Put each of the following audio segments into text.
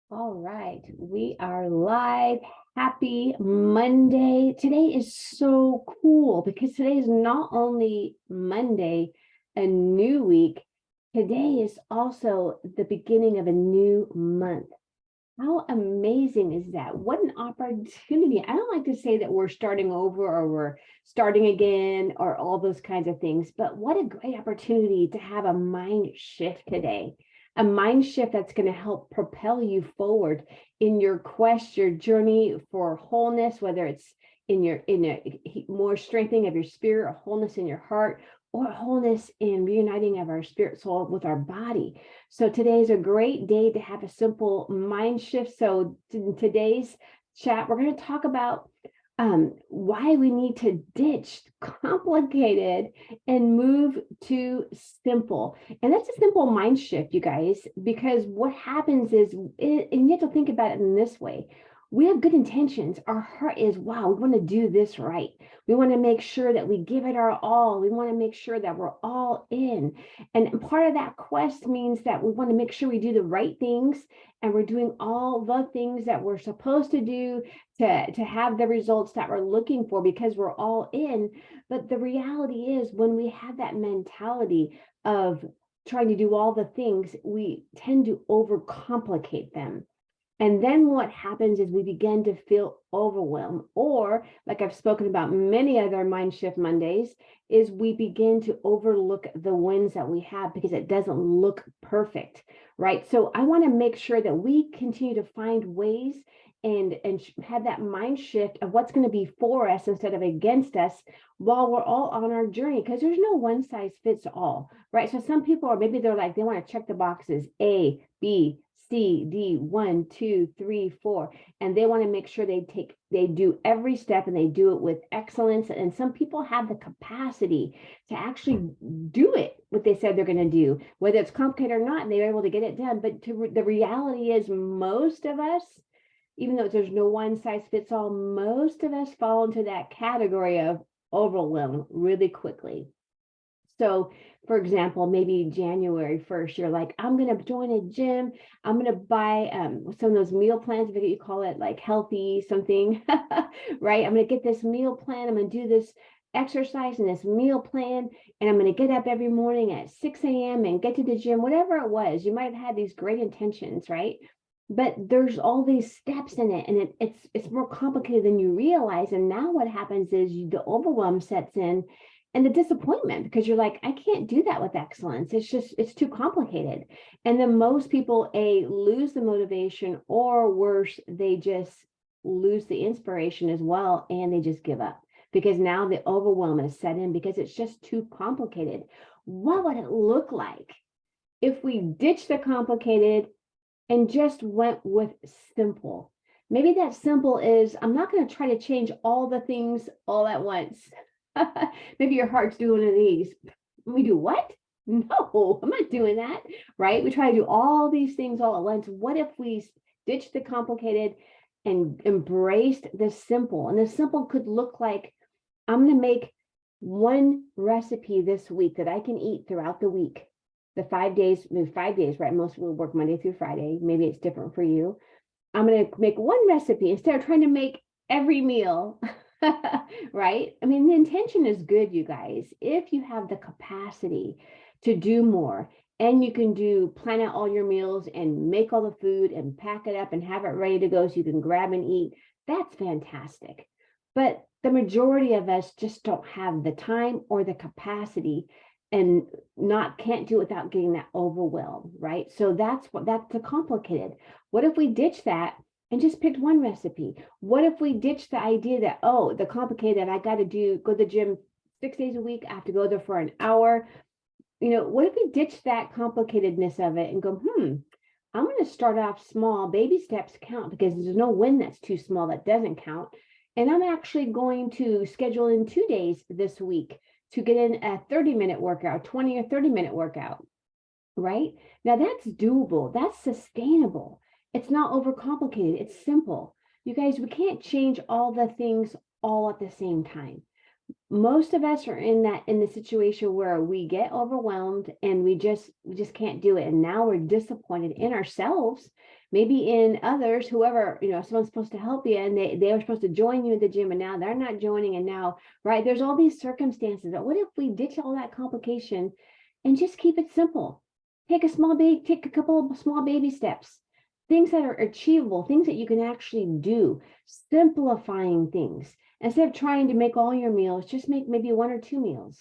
All right, we are live. Happy Monday. Today is so cool because today is not only Monday, a new week, today is also the beginning of a new month. How amazing is that? What an opportunity. I don't like to say that we're starting over or we're starting again or all those kinds of things, but what a great opportunity to have a mind shift today. A mind shift that's going to help propel you forward in your quest, your journey for wholeness, whether it's in a more strengthening of your spirit, or wholeness in your heart, or wholeness in reuniting of our spirit soul with our body. So today is a great day to have a simple mind shift. So in today's chat, we're going to talk about why we need to ditch complicated and move to simple. And that's a simple mind shift, you guys, because what happens is, and you have to think about it in this way. We have good intentions. Our heart is, wow, we want to do this right. We want to make sure that we give it our all. We want to make sure that we're all in. And part of that quest means that we want to make sure we do the right things and we're doing all the things that we're supposed to do to have the results that we're looking for because we're all in. But the reality is, when we have that mentality of trying to do all the things, we tend to overcomplicate them. And then what happens is we begin to feel overwhelmed, or like I've spoken about many other Mind Shift Mondays, is we begin to overlook the wins that we have because it doesn't look perfect, right? So I want to make sure that we continue to find ways and have that mind shift of what's going to be for us instead of against us while we're all on our journey, because there's no one size fits all, right? So some people are, maybe they're like, they want to check the boxes A, B, C, D, 1, 2, 3, 4, and they want to make sure they do every step and they do it with excellence. And some people have the capacity to actually do it, what they said they're going to do, whether it's complicated or not, and they're able to get it done. But the reality is, most of us, even though there's no one size fits all, most of us fall into that category of overwhelm really quickly. So, for example, maybe January 1st, you're like, I'm going to join a gym. I'm going to buy some of those meal plans, if you call it like healthy something, right? I'm going to get this meal plan. I'm going to do this exercise and this meal plan, and I'm going to get up every morning at 6 a.m. and get to the gym, whatever it was. You might have had these great intentions, right? But there's all these steps in it, and it's more complicated than you realize. And now what happens is the overwhelm sets in, and the disappointment, because you're like, I can't do that with excellence. It's too complicated. And then most people lose the motivation, or worse, they just lose the inspiration as well, and they just give up because now the overwhelm is set in because it's just too complicated. What would it look like if we ditched the complicated and just went with simple? Maybe that simple is, I'm not going to try to change all the things all at once. Maybe your heart's doing one of these. We do what? No, I'm not doing that, right? We try to do all these things all at once. What if we ditched the complicated and embraced the simple? And the simple could look like, I'm going to make one recipe this week that I can eat throughout the week. The 5 days, maybe 5 days, right? Most people work Monday through Friday. Maybe it's different for you. I'm going to make one recipe instead of trying to make every meal. Right? I mean, the intention is good, you guys. If you have the capacity to do more, and you can plan out all your meals and make all the food and pack it up and have it ready to go so you can grab and eat, that's fantastic. But the majority of us just don't have the time or the capacity, and can't do it without getting that overwhelmed, right? So that's the complicated. What if we ditch that and just picked one recipe? What if we ditched the idea that, oh, the complicated, I got to go to the gym 6 days a week, I have to go there for an hour. What if we ditch that complicatedness of it and go, I'm going to start off small. Baby steps count, because there's no win that's too small that doesn't count. And I'm actually going to schedule in 2 days this week to get in a 30-minute workout, 20 or 30-minute workout, right? Now that's doable. That's sustainable. It's not overcomplicated. It's simple. You guys, we can't change all the things all at the same time. Most of us are in the situation where we get overwhelmed and we just can't do it. And now we're disappointed in ourselves Maybe in others, whoever, someone's supposed to help you and they were supposed to join you at the gym and now they're not joining. And now, right, there's all these circumstances. But what if we ditch all that complication and just keep it simple? Take a couple of small baby steps, things that are achievable, things that you can actually do, simplifying things. Instead of trying to make all your meals, just make maybe 1 or 2 meals,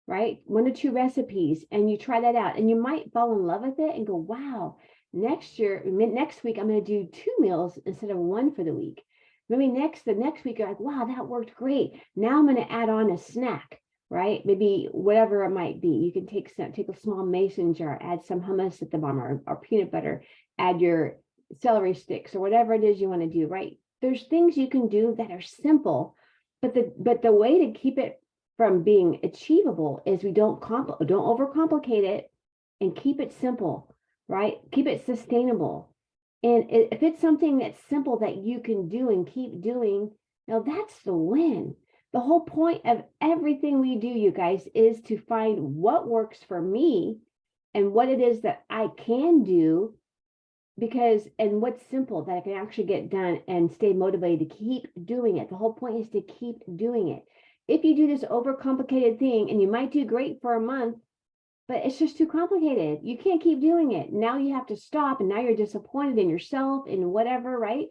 right? 1 or 2 recipes, and you try that out. And you might fall in love with it and go, wow, next week, I'm going to do 2 meals instead of 1 for the week. Maybe the next week, you're like, wow, that worked great. Now I'm going to add on a snack, right? Maybe whatever it might be. You can take a small mason jar, add some hummus at the bottom or peanut butter, add your celery sticks or whatever it is you want to do, right? There's things you can do that are simple, but the way to keep it from being achievable is we don't overcomplicate it and keep it simple, right? Keep it sustainable. And if it's something that's simple that you can do and keep doing, now that's the win. The whole point of everything we do, you guys, is to find what works for me and what it is that I can do, and what's simple that I can actually get done and stay motivated to keep doing it. The whole point is to keep doing it. If you do this overcomplicated thing, and you might do great for a month, but it's just too complicated, you can't keep doing it. Now you have to stop, and now you're disappointed in yourself and whatever, right?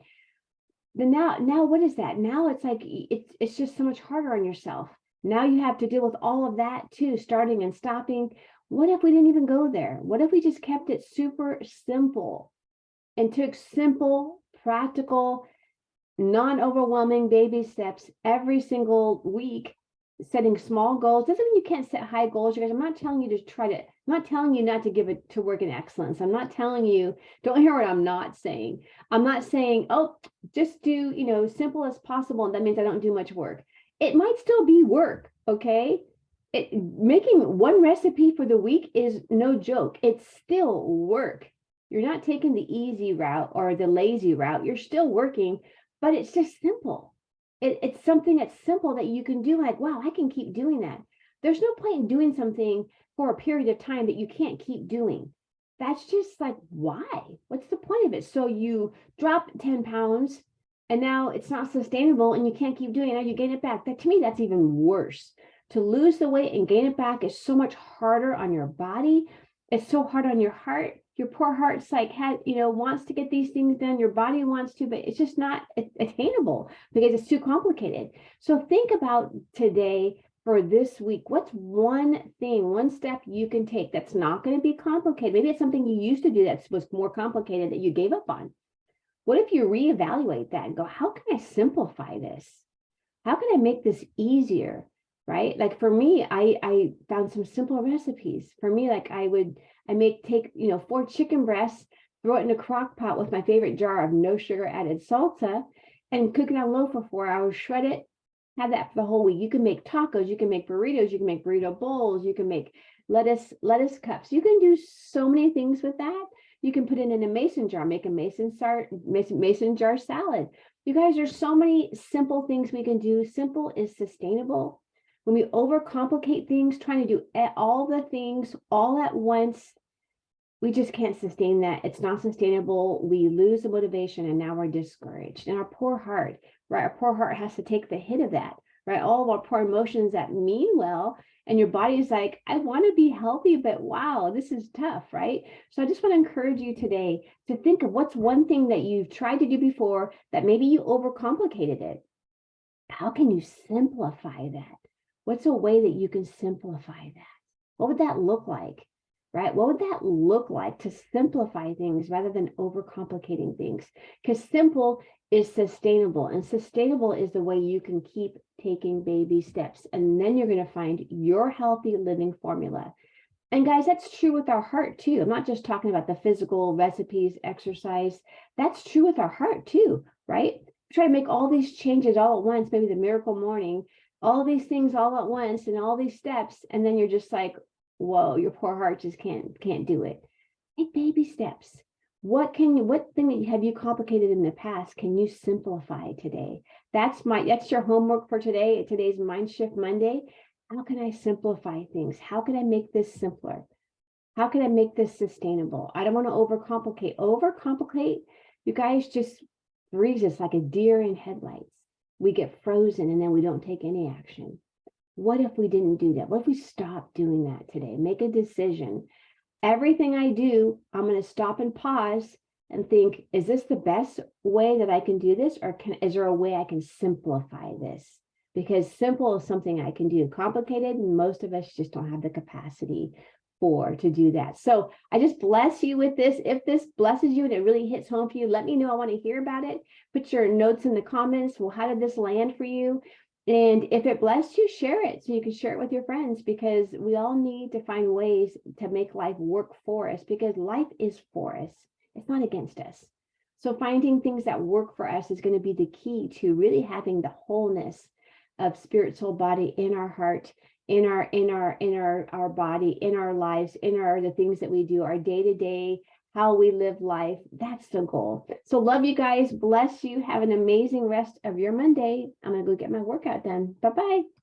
Then now what is that? Now it's like it's just so much harder on yourself. Now you have to deal with all of that too, starting and stopping. What if we didn't even go there? What if we just kept it super simple and took simple, practical, non-overwhelming baby steps every single week, setting small goals? Doesn't mean you can't set high goals, you guys. I'm not telling you I'm not telling you not to give it to work in excellence. I'm not telling you, don't hear what I'm not saying. I'm not saying, oh, just do, simple as possible. And that means I don't do much work. It might still be work, okay? Making 1 recipe for the week is no joke. It's still work. You're not taking the easy route or the lazy route. You're still working, but it's just simple. It's something that's simple that you can do, like, wow, I can keep doing that. There's no point in doing something for a period of time that you can't keep doing. That's just like, why? What's the point of it? So you drop 10 pounds and now it's not sustainable and you can't keep doing it. Now you gain it back. That, to me, that's even worse. To lose the weight and gain it back is so much harder on your body. It's so hard on your heart. Your poor heart's like, wants to get these things done. Your body wants to, but it's just not attainable because it's too complicated. So think about today for this week. What's one step you can take that's not going to be complicated? Maybe it's something you used to do that was more complicated that you gave up on. What if you reevaluate that and go, how can I simplify this? How can I make this easier? Right? Like for me, I found some simple recipes. For me, like take 4 chicken breasts, throw it in a crock pot with my favorite jar of no sugar added salsa, and cook it on low for 4 hours, shred it, have that for the whole week. You can make tacos, you can make burritos, you can make burrito bowls, you can make lettuce cups. You can do so many things with that. You can put it in a mason jar, make a mason jar salad. You guys, there's so many simple things we can do. Simple is sustainable. When we overcomplicate things, trying to do all the things all at once, we just can't sustain that. It's not sustainable. We lose the motivation and now we're discouraged. And our poor heart, right? Our poor heart has to take the hit of that, right? All of our poor emotions that mean well, and your body's like, I want to be healthy, but wow, this is tough, right? So I just want to encourage you today to think of what's one thing that you've tried to do before that maybe you overcomplicated it. How can you simplify that? What's a way that you can simplify that? What would that look like, right? What would that look like to simplify things rather than overcomplicating things? Because simple is sustainable, and sustainable is the way you can keep taking baby steps. And then you're going to find your healthy living formula. And guys, that's true with our heart too. I'm not just talking about the physical recipes, exercise. That's true with our heart too, right? Try to make all these changes all at once, maybe the miracle morning, all these things all at once and all these steps, and then you're just like, whoa, your poor heart just can't do it. Take baby steps. What thing have you complicated in the past can you simplify today? That's your homework for today. Today's Mind Shift Monday. How can I simplify things? How can I make this simpler? How can I make this sustainable? I don't want to overcomplicate. Overcomplicate, you guys, just freeze us like a deer in headlights. We get frozen and then we don't take any action. What if we didn't do that? What if we stopped doing that today? Make a decision. Everything I do, I'm going to stop and pause and think, is this the best way that I can do this? Or is there a way I can simplify this? Because simple is something I can do. Complicated, most of us just don't have the capacity to do that. So I just bless you with this. If this blesses you and it really hits home for you, let me know. I want to hear about it. Put your notes in the comments. Well, how did this land for you? And if it blessed you, share it so you can share it with your friends, because we all need to find ways to make life work for us, because life is for us. It's not against us. So finding things that work for us is going to be the key to really having the wholeness of spirit, soul, body in our heart, in our body, in our lives, the things that we do, our day-to-day, how we live life. That's the goal. So love you guys. Bless you. Have an amazing rest of your Monday. I'm going to go get my workout done. Bye-bye.